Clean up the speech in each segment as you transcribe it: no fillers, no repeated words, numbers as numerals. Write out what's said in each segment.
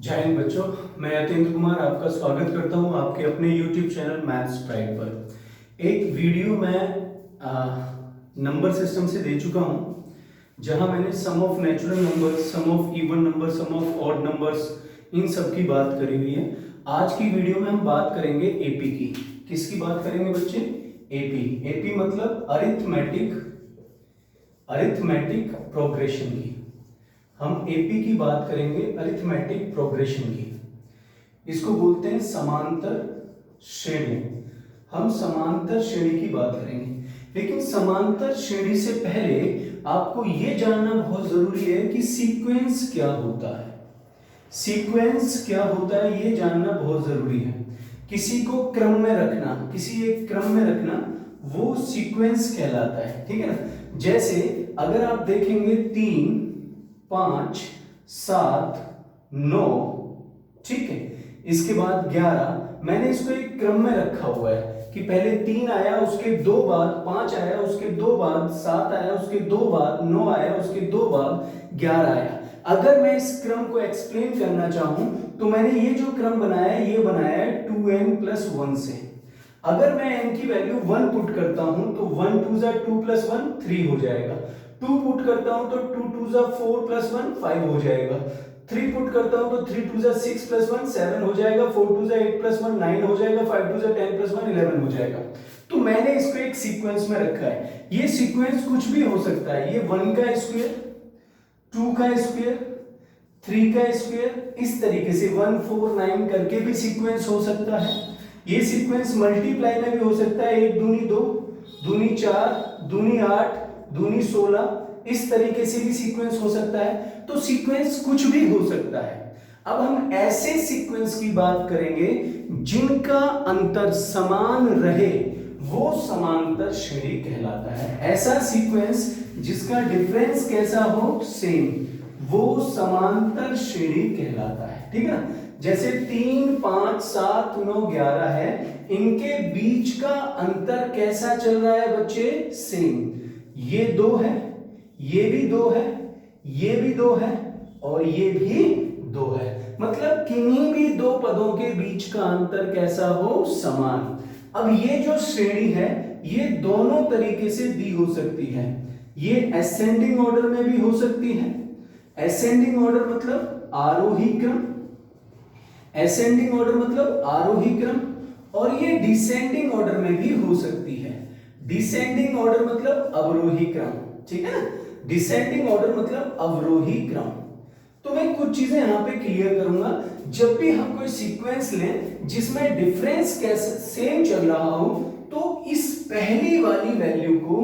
जय हिंद बच्चों, मैं अतेंद्र कुमार आपका स्वागत करता हूं आपके अपने YouTube चैनल मैथ्स प्राइड पर। एक वीडियो मैं नंबर सिस्टम से दे चुका हूं जहां मैंने sum of natural numbers, sum of even numbers, sum of odd numbers, इन सब की बात करी हुई है। आज की वीडियो में हम बात करेंगे एपी की। किसकी बात करेंगे बच्चे? एपी। एपी मतलब अरिथमेटिक प्रोग्रेशन की। हम एपी की बात करेंगे, अरिथमेटिक प्रोग्रेशन की। इसको बोलते हैं समांतर श्रेणी। हम समांतर श्रेणी की बात करेंगे, लेकिन समांतर श्रेणी से पहले आपको यह जानना बहुत जरूरी है कि सीक्वेंस क्या होता है। सीक्वेंस क्या होता है ये जानना बहुत जरूरी है। किसी को क्रम में रखना, किसी एक क्रम में रखना, वो सीक्वेंस कहलाता है। ठीक है ना? जैसे अगर आप देखेंगे 3, 5, 7, 9, ठीक है, इसके बाद 11, मैंने इसको एक क्रम में रखा हुआ है कि पहले 3 आया, उसके 2 बाद 5 आया, उसके 2 बाद 7 आया, उसके 2 बाद 9 आया, उसके 2 बाद 11 आया। अगर मैं इस क्रम को एक्सप्लेन करना चाहूं तो मैंने ये जो क्रम बनाया है, ये बनाया है 2n+1 से। अगर मैं n की वैल्यू 1 पुट करता हूं तो 1 2 2 + 1 3 हो जाएगा। 2 पुट करता हूं तो 2 2 4 + 1 5 हो जाएगा। 3 पुट करता हूं तो 3 2 6 + 1 7 हो जाएगा। 4 2 8 + 1 9 हो जाएगा। 5 2 10 + 1 11 हो जाएगा। तो मैंने इसको एक सीक्वेंस में रखा है। ये सीक्वेंस कुछ भी हो सकता है। ये 1 का स्क्वायर, 2 का स्क्वायर, 3 का स्क्वायर, इस तरीके से 1 4 9 करके भी सीक्वेंस हो सकता है। ये सीक्वेंस मल्टीप्लाई में भी हो सकता है। 1 दूनी 2, दूनी 4, दूनी 8, दूनी 16, इस तरीके से भी सीक्वेंस हो सकता है। तो सीक्वेंस कुछ भी हो सकता है। अब हम ऐसे सीक्वेंस की बात करेंगे जिनका अंतर समान रहे, वो समांतर श्रेणी कहलाता है। ऐसा सीक्वेंस जिसका डिफरेंस कैसा हो, सेम, वो समांतर श्रेणी कहलाता है। ठीक है ना? जैसे 3 5 7 9 11 है, इनके बीच का अंतर कैसा चल रहा है बच्चे? सेम। ये 2 है, ये भी 2 है, ये भी 2 है, और ये भी 2 है। मतलब किन्हीं भी दो पदों के बीच का अंतर कैसा हो? समान। अब ये जो श्रेणी है, ये दोनों तरीके से दी हो सकती है। ये असेंडिंग ऑर्डर में भी हो सकती है। असेंडिंग ऑर्डर मतलब आरोही क्रम, असेंडिंग ऑर्डर मतलब आरोही क्रम, और ये डिसेंडिंग ऑर्डर में भी हो सकती है। डिसेंडिंग ऑर्डर मतलब अवरोही क्रम। ठीक है ना? डिसेंडिंग ऑर्डर मतलब अवरोही क्रम। तो मैं कुछ चीजें यहां पे क्लियर करूंगा। जब भी हम कोई सीक्वेंस लें जिसमें डिफरेंस कैसे सेम चल रहा हो, तो इस पहली वाली वैल्यू को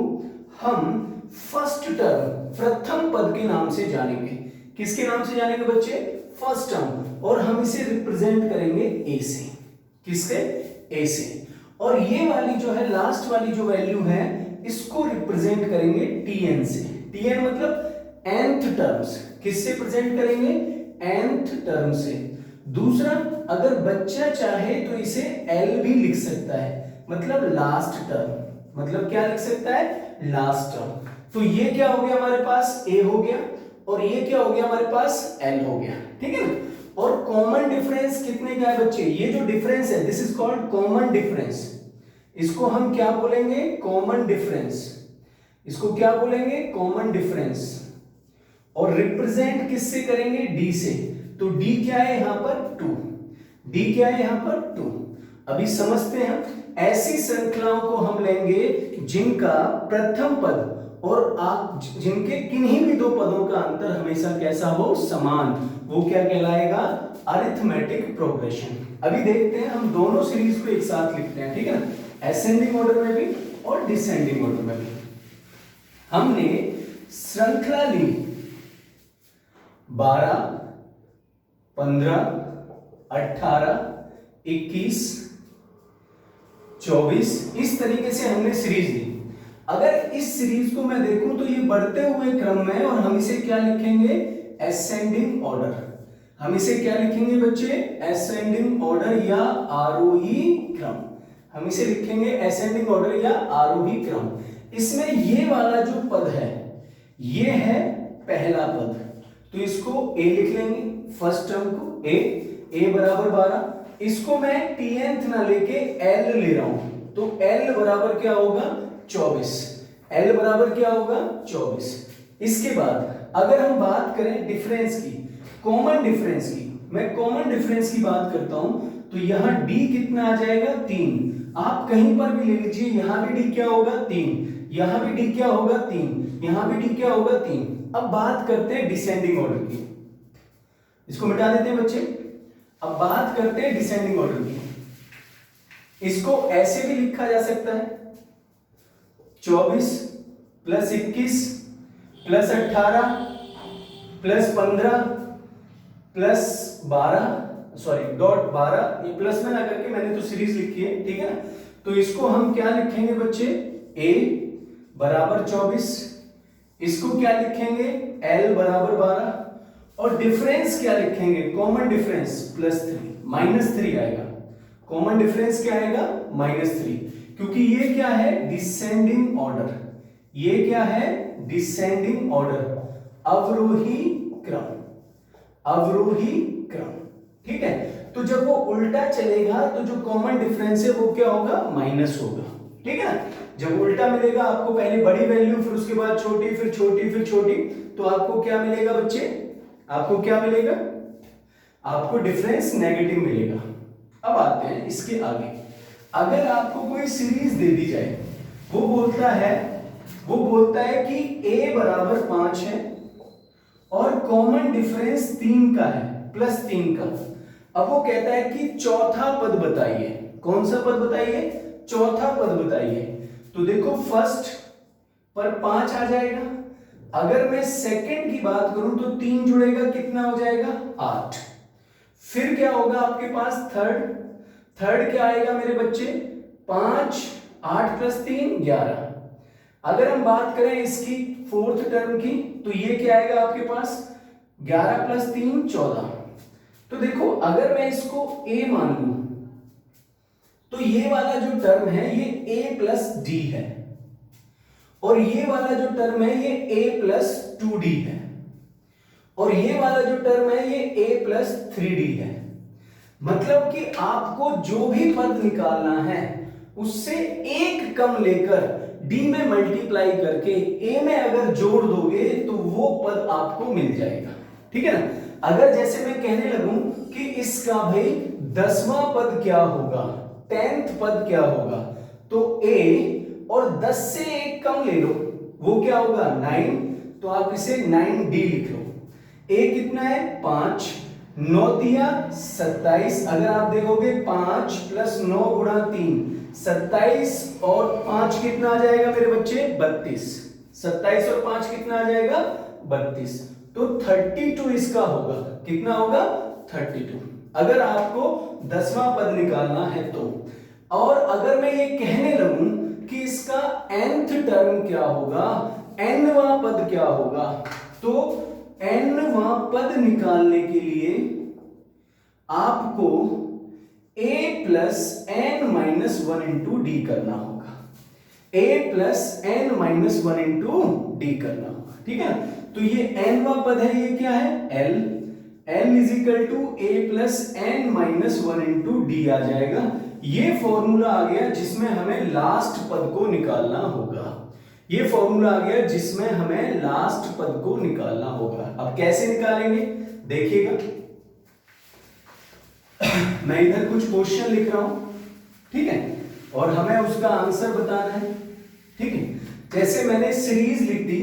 हम फर्स्ट टर्म, प्रथम पद के नाम से जानेंगे। किसके नाम से जानेंगे बच्चे? First term. और हम इसे रिप्रेजेंट करेंगे ए से। किससे? ए से। और ये वाली जो है, लास्ट वाली जो वैल्यू है, इसको रिप्रेजेंट करेंगे टीएन से। टीएन मतलब nth टर्म्स। किससे प्रेजेंट करेंगे? nth टर्म से। दूसरा, अगर बच्चा चाहे तो इसे एल भी लिख सकता है, मतलब लास्ट टर्म। मतलब क्या लिख सकता है? Last term. तो ये क्या हो गया हमारे पास? ए हो गया, और ये क्या हो गया हमारे पास? एल हो गया। ठीक है ना? और कॉमन डिफरेंस कितने का है बच्चे? ये जो डिफरेंस है, this is called common difference. इसको हम क्या बोलेंगे? Common difference. इसको क्या बोलेंगे? Common difference. और रिप्रेजेंट किससे करेंगे? डी से। तो डी क्या है यहां पर? 2। डी क्या है यहां पर? 2। अभी समझते हैं। ऐसी श्रृंखलाओं को हम लेंगे जिनका प्रथम पद और आप जिनके किन्हीं भी दो पदों का अंतर हमेशा कैसा हो? समान। वो क्या कहलाएगा? Arithmetic progression. अभी देखते हैं, हम दोनों सीरीज को एक साथ लिखते हैं। ठीक है ना? असेंडिंग ऑर्डर में भी और डिसेंडिंग ऑर्डर में भी। हमने श्रृंखला ली 12, 15, 18, 21, 24, इस तरीके से हमने सीरीज ली। अगर इस सीरीज को मैं देखूं तो ये बढ़ते हुए क्रम में, और हम इसे क्या लिखेंगे? Ascending order. हम इसे क्या लिखेंगे बच्चे? असेंडिंग ऑर्डर या आरोही क्रम। हम इसे लिखेंगे असेंडिंग ऑर्डर या आरोही क्रम। इसमें ये वाला जो पद है, ये है पहला पद। तो तो इसको a लिख लेंगे, फर्स्ट टर्म को a बराबर 12। इसको मैं tnth ना लेके l ले रहा हूं, तो l बराबर क्या होगा 24। l बराबर क्या होगा 24। इसके बाद अगर हम बात करें डिफरेंस की, कॉमन डिफरेंस की, मैं कॉमन डिफरेंस की बात करता हूं, तो यहां d कितना आ जाएगा 3। आप कहीं पर भी ले लीजिए, यहां भी d क्या होगा 3, यहां भी d क्या होगा 3, यहां भी d क्या होगा 3। अब बात करते हैं डिसेंडिंग ऑर्डर की, इसको मिटा देते हैं बच्चे। अब बात करते हैं डिसेंडिंग ऑर्डर की। इसको ऐसे भी लिखा जा सकता है 24 plus 21 plus 18 plus 15 plus 12, sorry dot 12, ये प्लस में ना करके मैंने तो सीरीज लिखी है, ठीक है ना। तो इसको हम क्या लिखेंगे बच्चे, a बराबर 24, इसको क्या लिखेंगे l बराबर 12, और डिफरेंस क्या लिखेंगे, कॉमन डिफरेंस +3, -3 आएगा। कॉमन डिफरेंस क्या आएगा -3, क्योंकि ये क्या है डिसेंडिंग ऑर्डर, ये क्या है डिसेंडिंग ऑर्डर, अवरोही क्रम, अवरोही क्रम, ठीक है। तो जब वो उल्टा चलेगा तो जो कॉमन डिफरेंस है वो क्या होगा माइनस होगा, ठीक है ना। जब उल्टा मिलेगा आपको पहले बड़ी वैल्यू, फिर उसके बाद छोटी, फिर छोटी, फिर छोटी, तो आपको क्या मिलेगा बच्चे, आपको क्या मिलेगा, आपको डिफरेंस नेगेटिव मिलेगा। अब आते हैं इसके आगे। अगर आपको कोई सीरीज दे दी जाए, वो बोलता है कि a बराबर 5 है और कॉमन डिफरेंस 3 का है, +3 का। अब वो कहता है कि चौथा पद बताइए, कौन सा पद बताइए, चौथा पद बताइए। तो देखो फर्स्ट पर 5 आ जाएगा, अगर मैं सेकंड की बात करूं तो 3 जुड़ेगा, कितना हो जाएगा 8। फिर क्या होगा आपके पास थर्ड क्या आएगा मेरे बच्चे 5, 8 + 3 11। अगर हम बात करें इसकी फोर्थ टर्म की, तो ये क्या आएगा आपके पास 11 + 3 14। तो देखो अगर मैं इसको a मान लूं, तो ये वाला जो टर्म है ये a + d है, और ये वाला जो टर्म है ये a + 2d है, और ये वाला जो टर्म है ये a + 3d है। मतलब कि आपको जो भी पद निकालना है उससे एक कम लेकर d में मल्टीप्लाई करके a में अगर जोड़ दोगे तो वो पद आपको मिल जाएगा, ठीक है ना। अगर जैसे मैं कहने लगूं कि इसका भाई 10वां पद क्या होगा, 10th पद क्या होगा, तो a और 10 से एक कम ले लो, वो क्या होगा 9, तो आप इसे 9d लिख लो। a कितना है 5, 9 दिया 27। अगर आप देखोगे 5 + 9 × 3 27, और 5 कितना आ जाएगा मेरे बच्चे 32। 27 और 5 कितना आ जाएगा 32, तो 32 इसका होगा, कितना होगा 32, अगर आपको 10वां पद निकालना है तो। और अगर मैं ये कहने लगूं कि इसका nth टर्म क्या होगा, nवां पद क्या होगा, तो nवां पद निकालने के लिए आपको a + n - 1 × d करना होगा, a + n - 1 × d करना होगा, ठीक है ना। तो ये nवां पद है, ये क्या है l = a + n - 1 × d आ जाएगा। ये फॉर्मूला आ गया जिसमें हमें लास्ट पद को निकालना होगा, ये फॉर्मूला आ गया जिसमें हमें लास्ट पद को निकालना होगा। अब कैसे निकालेंगे देखिएगा, मैं इधर कुछ क्वेश्चन लिख रहा हूं, ठीक है, और हमें उसका आंसर बताना है, ठीक है। जैसे मैंने सीरीज लिख दी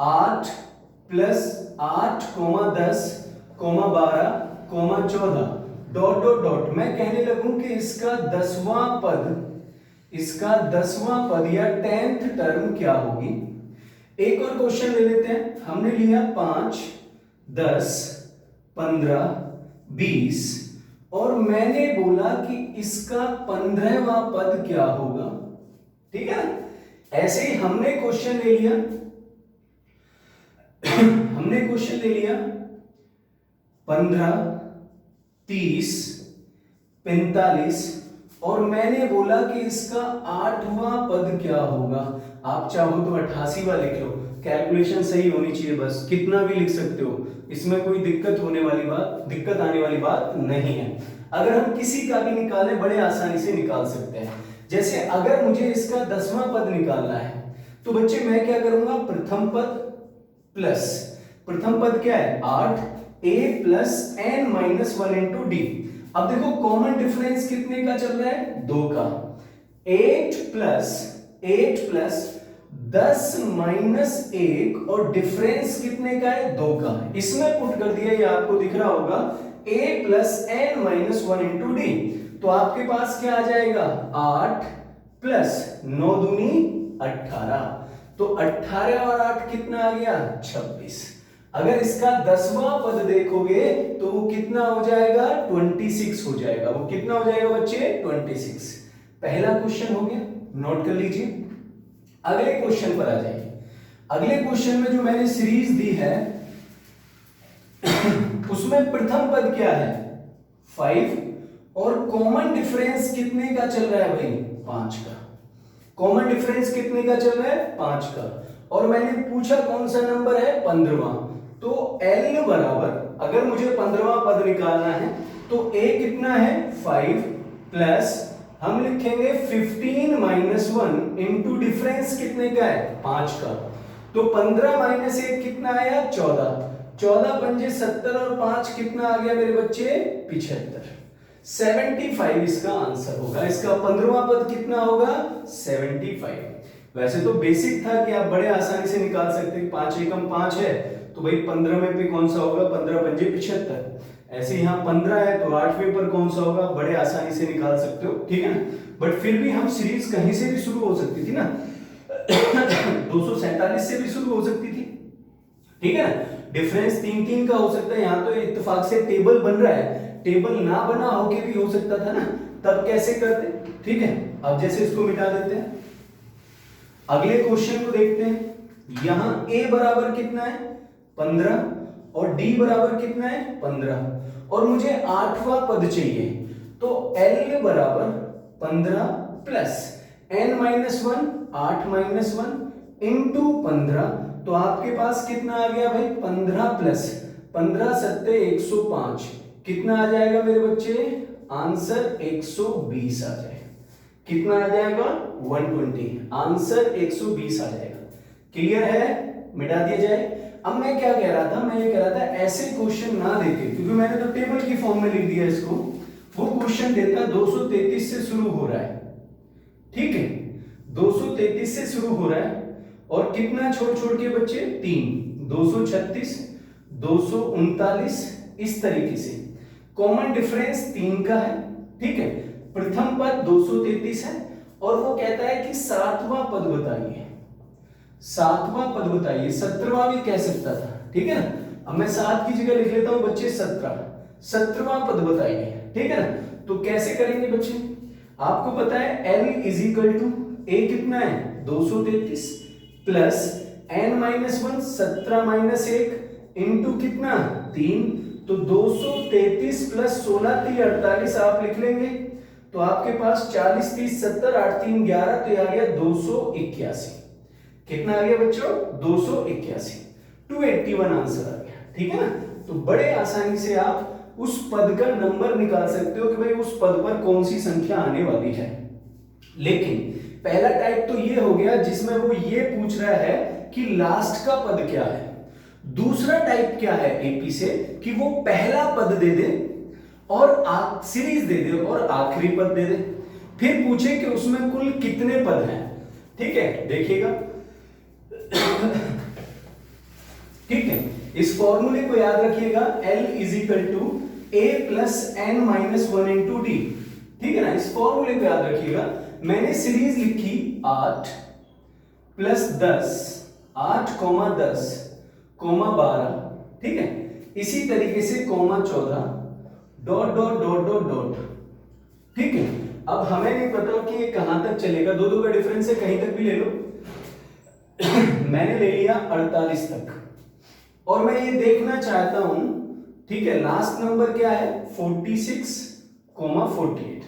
8 + 8, 10, 12, 14, डॉट डॉट डॉट। मैं कहने लगूं कि इसका 10वां पद या 10th टर्म क्या होगी। एक और क्वेश्चन ले लेते हैं, हमने लिया 5, 10, 15, 20, और मैंने बोला कि इसका 15वां पद क्या होगा, ठीक है ना। ऐसे ही हमने क्वेश्चन ले लिया हमने क्वेश्चन ले लिया 15, 30, 45, और मैंने बोला कि इसका 8वां पद क्या होगा। आप चाहो तो 88वां लिख लो, कैलकुलेशन सही होनी चाहिए, बस कितना भी लिख सकते हो, इसमें कोई दिक्कत आने वाली बात नहीं है। अगर हम किसी का भी निकालें बड़े आसानी से निकाल सकते हैं। जैसे अगर मुझे इसका 10वां पद निकालना है तो बच्चे मैं क्या करूंगा, प्रथम पद प्लस, प्रथम पद क्या है 8 a plus n minus 1 into D. अब देखो कॉमन डिफरेंस कितने का चल रहा है, 2 का। 8 प्लस 10 माइनस 1 और डिफरेंस कितने का है, 2 का। इसमें पुट कर दिया, ये आपको दिख रहा होगा a plus n minus 1 into D. तो आपके पास क्या आ जाएगा, 8 प्लस 9 दूनी 18। तो 18 और 8 कितना आ गया, 26। अगर इसका 10वां पद देखोगे तो वो कितना हो जाएगा, 26 हो जाएगा। वो कितना हो जाएगा बच्चे, 26। पहला क्वेश्चन हो गया, नोट कर लीजिए। अगले क्वेश्चन पर आ जाइए। अगले क्वेश्चन में जो मैंने सीरीज दी है उसमें प्रथम पद क्या है, 5 और कॉमन डिफरेंस कितने का चल रहा है भाई, 5 का। कॉमन डिफरेंस कितने का चल रहा है, 5 का। और मैंने पूछा कौन सा नंबर है, 15वां। तो L बराबर, अगर मुझे 15वां पद निकालना है तो A कितना है, 5 प्लस हम लिखेंगे 15 माइनस 1 इंटू डिफरेंस कितने का है, 5 का। तो 15 माइनस 1 कितना आया, 14। 14 पंजे 70 और 5 कितना आ गया मेरे बच्चे, 75। 75 इसका आंसर होगा। इसका 15वां पद कितना होगा, 75। वैसे तो बेसिक था कि आप बड़े आसानी से निकाल सकते हैं, 5 एकम 5 है तो भाई 15 में पे कौन सा होगा, 15 पंजे 75। ऐसे यहाँ 15 है तो 8वें पर कौन सा होगा, बड़े आसानी से निकाल सकते हो, ठीक है ना। बट फिर भी हम सीरीज कहीं से भी शुरू हो सकती थी ना 247 से भी शुरू हो सकती थी, ठीक है ना। डिफरेंस 3 का हो सकता है, यहाँ तो इत्तेफाक से टेबल बन रहा है, टेबल ना बना होके भी हो सकता था ना, तब कैसे करते, ठीक है। अब जैसे इसको मिटा देते हैं, अगले क्वेश्चन को देखते हैं। यहां a बराबर कितना है, 15 और d बराबर कितना है, 15 और मुझे 8वां पद चाहिए। तो L बराबर 15 plus n minus 1, 8 minus 1 into 15। तो आपके पास कितना आ गया भाई, 15 प्लस 15 सत्ते 105। कितना आ जाएगा मेरे बच्चे, आंसर 120 आ जाएगा। कितना आ जाएगा, 120। आंसर 120 आ जाएगा। क्लियर है, मिटा दिया जाए। अब मैं क्या कह रहा था, मैं ये कह रहा था ऐसे क्वेश्चन ना देके, क्योंकि मैंने तो टेबल की फॉर्म में लिख दिया इसको, वो क्वेश्चन देता 233 से शुरू हो रहा है, ठीक है। 233 से शुरू हो रहा है और कितना छोड़ छोड़ के बच्चे, 3, 236, 239, इस तरीके से। कॉमन डिफरेंस 3 का है, ठीक है। प्रथम पद 233 है और वो कहता है कि 7वां पद बताइए। 7वां पद बताइए, 17वां भी कह सकता था, ठीक है ना। अब मैं 7 की जगह लिख लेता हूं बच्चे 17। 17वां पद बताइए, ठीक है ना। तो कैसे करेंगे बच्चे, आपको पता है L is equal to A कितना है, 233 plus n minus 1, 17 minus 1 into कितना, 3। तो 233 प्लस 16 3 48 आप लिख लेंगे। तो आपके पास 40 30 70 8 3 11, तो आ गया 281। कितना आ गया बच्चों, 281। 281 आंसर आ गया, ठीक है ना। तो बड़े आसानी से आप उस पद का नंबर निकाल सकते हो कि भाई उस पद पर कौन सी संख्या आने वाली है। लेकिन पहला टाइप तो ये हो गया जिसमें वो ये पूछ रहा है कि लास्ट का पद क्या है। दूसरा टाइप क्या है एपी से, कि वो पहला पद दे दे और सीरीज दे दे और आखिरी पद दे दे, फिर पूछे कि उसमें कुल कितने पद हैं, ठीक है। देखिएगा ठीक है, इस फॉर्मूले को याद रखिएगा, L is equal to A plus n minus 1 into d, ठीक है ना। इस फॉर्मूले को याद रखिएगा। मैंने सीरीज लिखी 8 प्लस 10, 8 कोमा 10 कोमा 12, ठीक है। इसी तरीके से comma 14 dot dot dot dot dot, ठीक है। अब हमें नहीं पता कि ये कहां तक चलेगा, दो दो का डिफरेंस है, कहीं तक भी ले लो। मैंने ले लिया 48 तक और मैं ये देखना चाहता हूं, ठीक है, लास्ट नंबर क्या है 46 कोमा 48,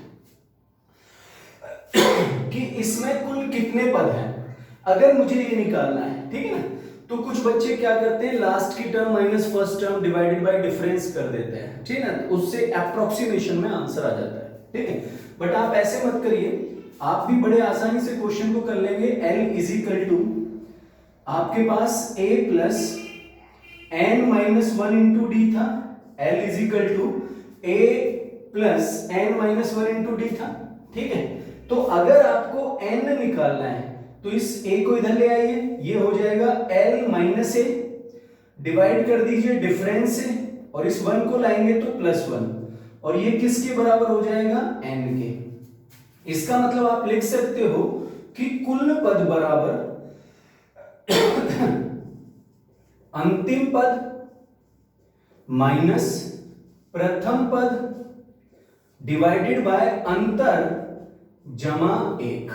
कि इसमें कुल कितने पद हैं। अगर मुझे ये निकालना है, ठीक है ना, तो कुछ बच्चे क्या करते हैं, लास्ट की term minus first term divided by difference कर देते हैं, ठीक है ना, उससे अप्रोक्सीमेशन में आंसर आ जाता है, ठीक है। बट आप ऐसे मत करिए, आप भी बड़े आसानी से क्वेश्चन को कर लेंगे। L इज इक्वल टू आपके पास a plus n minus one into d था, L is equal to a plus n minus one into d था, ठीक है। तो अगर आपको n निकालना है तो इस a को इधर ले आइए, ये हो जाएगा L माइनस a, डिवाइड कर दीजिए डिफरेंस से, और इस वन को लाएंगे तो प्लस वन, और ये किसके बराबर हो जाएगा, n के। इसका मतलब आप लिख सकते हो कि कुल पद बराबर अंतिम पद माइनस प्रथम पद डिवाइडेड बाय अंतर जमा एक,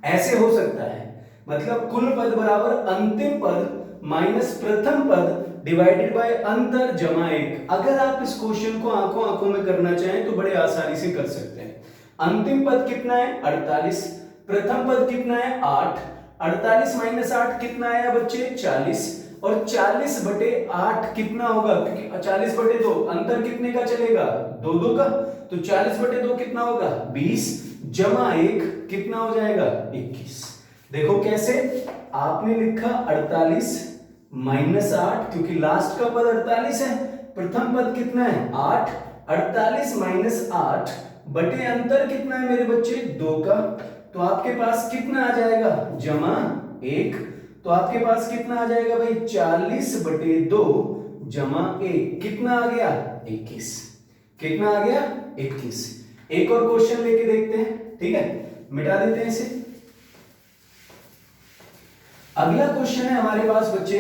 ऐसे हो सकता है। मतलब कुल पद बराबर अंतिम पद माइनस प्रथम पद डिवाइडेड बाय अंतर जमा एक। अगर आप इस क्वेश्चन को आंखों आंखों में करना चाहें तो बड़े आसानी से कर सकते हैं। अंतिम पद कितना है 48, प्रथम पद कितना है 8, 48 माइनस 8 कितना आया बच्चे 40, और 40 बटे 8 कितना होगा, क्योंकि 40 बटे 2 अंतर कितने का चलेगा 2 2 का, तो 40 बटे 2 कितना होगा 20, जमा 1 कितना हो जाएगा 21। देखो कैसे, आपने लिखा 48 माइनस 8, क्योंकि लास्ट का पद 48 है, प्रथम पद कितना है 8, 48 माइनस 8 बटे अंतर कितना है मेरे बच्चे 2 का, तो आपके पास कितना आ जाएगा जमा 1, तो आपके पास कितना आ जाएगा भाई 40 बटे 2 जमा 1 कितना आ गया 21, कितना आ गया 21। एक और क्वेश्चन लेके देखते हैं, ठीक है, मिटा देते हैं इसे। अगला क्वेश्चन है हमारे पास बच्चे,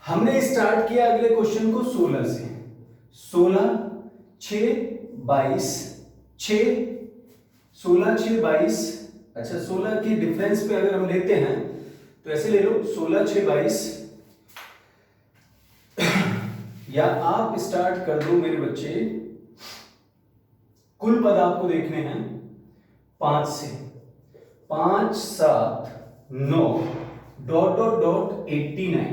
हमने स्टार्ट किया अगले क्वेश्चन को 16 से, 16 6 22 6 16 6 22, अच्छा 16 की डिफरेंस पे अगर हम लेते हैं तो ऐसे ले लो 16 6 22, या आप स्टार्ट कर दो मेरे बच्चे, कुल पद आपको देखने हैं 5 से, 5 7 9 डॉट डॉट डॉट 89।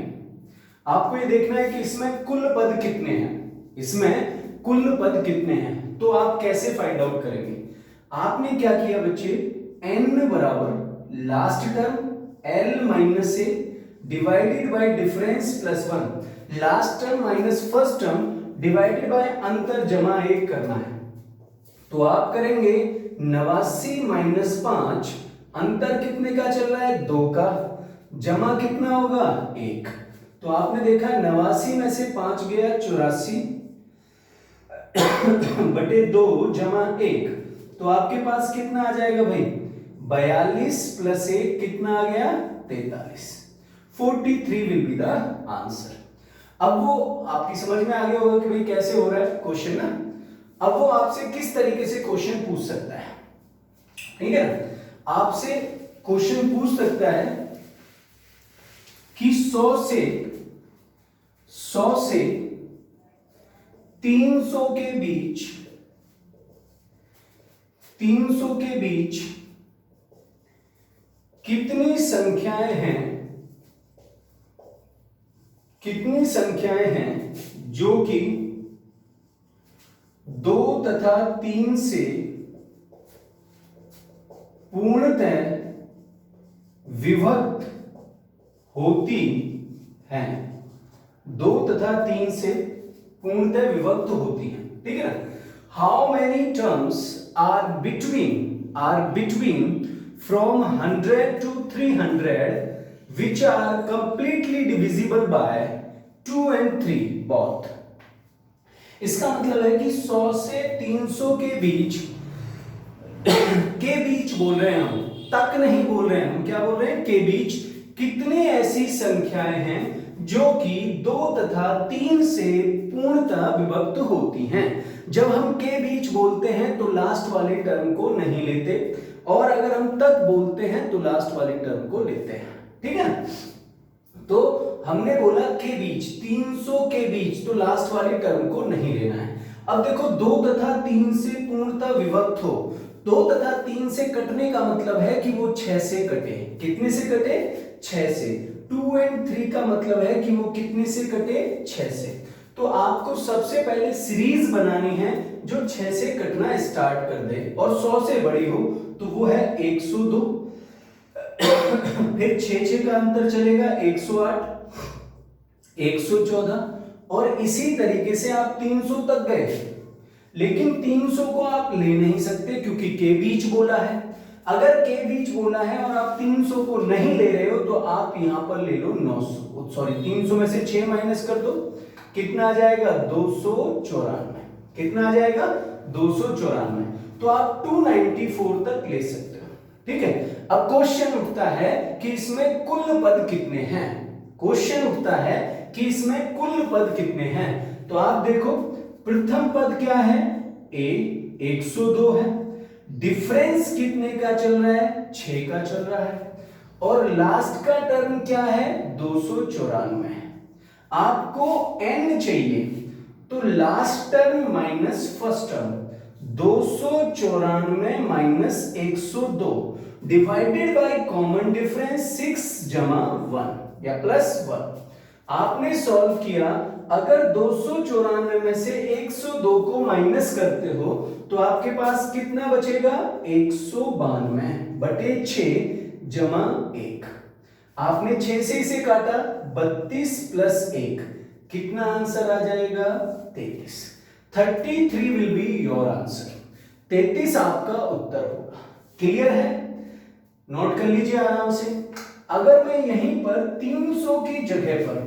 आपको ये देखना है कि इसमें कुल पद कितने हैं, इसमें कुल पद कितने हैं, तो आप कैसे फाइंड आउट करेंगे। आपने क्या किया बच्चे, n बराबर last term l minus A divided by difference plus 1, last term minus first term divided by अंतर जमा 1 करना है। तो आप करेंगे 89 माइनस 5, अंतर कितने का चल रहा है 2 का, जमा कितना होगा 1, तो आपने देखा 89 में से 5 गया 84 बटे 2 जमा 1, तो आपके पास कितना आ जाएगा भाई 42 प्लस 1 कितना आ गया 43, 43 विल बी द आंसर। अब वो आपकी समझ में आ गया होगा कि भाई कैसे हो रहा है क्वेश्चन ना। अब वो आपसे किस तरीके से क्वेश्चन पूछ सकता है, ठीक है ना, आपसे क्वेश्चन पूछ सकता है कि 100 से 300 के बीच, 300 के बीच कितनी संख्याएं हैं, कितनी संख्याएं हैं जो कि 2 तथा 3 से पूर्णतः विभक्त होती हैं, 2 तथा 3 से पूर्णतः विभक्त होती हैं, ठीक है ना। How many terms are between from 100 to 300 which are completely divisible by 2 and 3 both। इसका मतलब है कि 100 से 300 के बीच बोल रहे हैं हम, तक नहीं बोल रहे हैं हम, क्या बोल रहे हैं के बीच कितनी ऐसी संख्याएं हैं जो कि 2 तथा 3 से पूर्णतः विभक्त होती हैं। जब हम के बीच बोलते हैं तो लास्ट वाले टर्म को नहीं लेते, और अगर हम तक बोलते हैं तो लास्ट वाले टर्म को लेते हैं, ठीक है। तो हमने बोला के बीच, 300 के बीच, तो लास्ट वाले टर्म को नहीं लेना है। अब देखो 2 तथा 3 से पूर्णतः विभक्त हो, 2 तथा 3 से कटने का मतलब है कि वो 6 से कटे, कितने से कटे 6 से, 2 and 3 का मतलब है कि वो कितने से कटे, 6 से। तो आपको सबसे पहले सीरीज बनानी है जो 6 से कटना स्टार्ट कर दे और 100 से बड़ी हो, तो वो है 102। फिर 6 का अंतर चलेगा 108, 114 और इसी तरीके से आप 300 तक गए। लेकिन 300 को आप ले नहीं सकते क्योंकि के बीच बोला है। अगर के बीच बोला है और आप 300 को नहीं ले रहे हो तो आप यहां पर ले लो 900, सॉरी 300 में से 6 माइनस कर दो, कितना आ जाएगा 294। कितना आ जाएगा 294। तो आप 294 तक ले सकते हो। ठीक है, अब क्वेश्चन उठता है कि इसमें कुल पद कितने हैं। क्वेश्चन उठता है कि इसमें कुल पद कितने हैं। तो आप देखो प्रथम पद क्या है, a 102 है, डिफरेंस कितने का चल रहा है, 6 का चल रहा है, और लास्ट का टर्म क्या है 294। आपको n चाहिए, तो last term minus first term, 294 minus 102 divided by common difference 6 जमा 1 या प्लस 1। आपने सॉल्व किया, अगर 294 में से 102 को माइनस करते हो तो आपके पास कितना बचेगा 192 बटे 6 जमा 1। आपने 6 से इसे काटा, 32 प्लस 1 कितना आंसर आ जाएगा 33। 33 विल बी योर आंसर। 33 आपका उत्तर होगा। क्लियर है, नोट कर लीजिए आराम से। अगर मैं यहीं पर 300 की जगह पर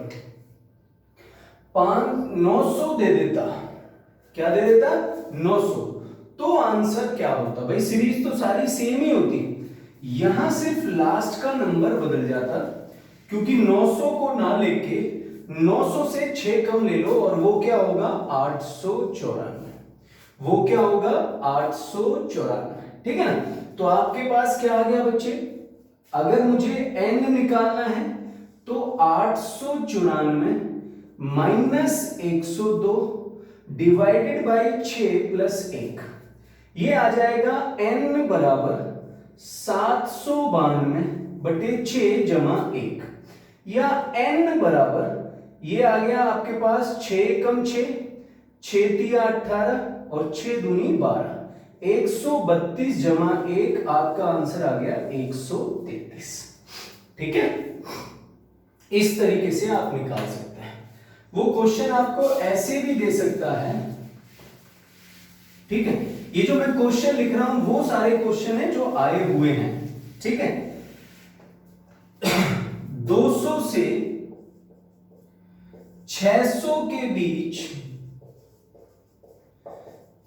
900 दे देता, क्या दे देता 900, तो आंसर क्या होता भाई, सीरीज तो सारी सेम ही होती, यहां सिर्फ लास्ट का नंबर बदल जाता, क्योंकि 900 को ना लेके 900 से 6 कम ले लो और वो क्या होगा 894। वो क्या होगा 894। ठीक है ना। तो आपके पास क्या आ गया बच्चे, अगर मुझे n निकालना है तो 894 माइनस 102 डिवाइडेड बाय 6 प्लस 1, ये आ जाएगा n बराबर 792 बटे 6 जमा 1, या n बराबर ये आ गया आपके पास 6 कम 6, 6 तिया 18 और 6 दूनी 12, 132 जमा 1, आपका आंसर आ गया 133। ठीक है, इस तरीके से आप निकाल सकते हैं। वो क्वेश्चन आपको ऐसे भी दे सकता है। ठीक है, ये जो मैं क्वेश्चन लिख रहा हूं वो सारे क्वेश्चन हैं जो आए हुए हैं। ठीक है, 200 से 600 के बीच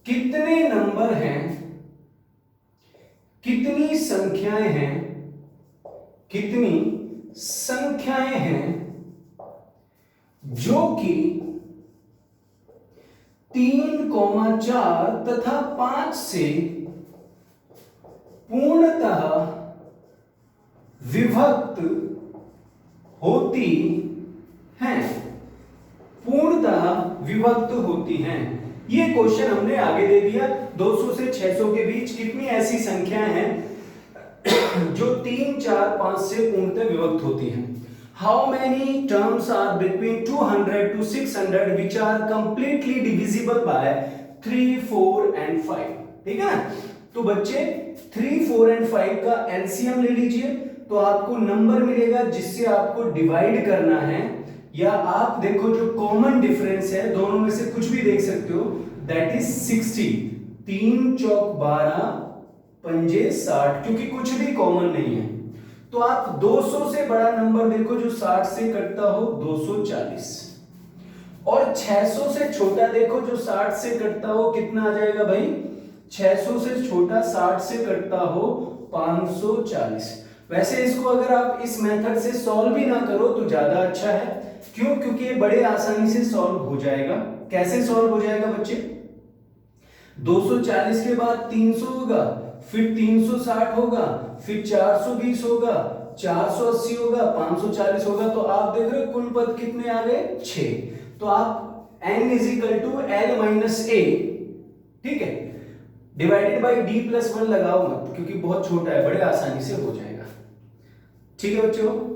कितने नंबर हैं, कितनी संख्याएं हैं, कितनी संख्याएं हैं जो कि 3, 4 तथा 5 से पूर्णतः विभक्त होती हैं, पूर्णतः विभक्त होती हैं। ये क्वेश्चन हमने आगे दे दिया। 200 से 600 के बीच कितनी ऐसी संख्याएं हैं जो 3, 4, 5 से पूर्णतः विभक्त होती हैं। How many terms are between 200 to 600 which are completely divisible by 3, 4 and 5? ठीक है ना। तो बच्चे 3, 4 and 5 का एलसीएम ले लीजिए, तो आपको नंबर मिलेगा जिससे आपको डिवाइड करना है, या आप देखो जो कॉमन डिफरेंस है दोनों में से कुछ भी देख सकते हो, दैट इज 60। 3 चौक 12 पंजे 60, क्योंकि कुछ भी कॉमन नहीं है। तो आप 200 से बड़ा नंबर देखो जो 60 से कटता हो 240, और 600 से छोटा देखो जो 60 से कटता हो, कितना आ जाएगा भाई 600 से छोटा 60 से कटता हो 540। वैसे इसको अगर आप इस मेथड से सॉल्व भी ना करो तो ज्यादा अच्छा है। क्यों? क्योंकि ये बड़े आसानी से सॉल्व हो जाएगा। कैसे सॉल्व हो जाएगा बच्चे, 240 के बाद 300 होगा, फिर 360 होगा, फिर 420 होगा, 480 होगा, 540 होगा। तो आप देख रहे हो कुल पद कितने आ गए 6। तो आप n = l - a, ठीक है, डिवाइडेड बाय d + 1 लगाओ मत, क्योंकि बहुत छोटा है, बड़े आसानी से हो जाएगा। ठीक है बच्चों।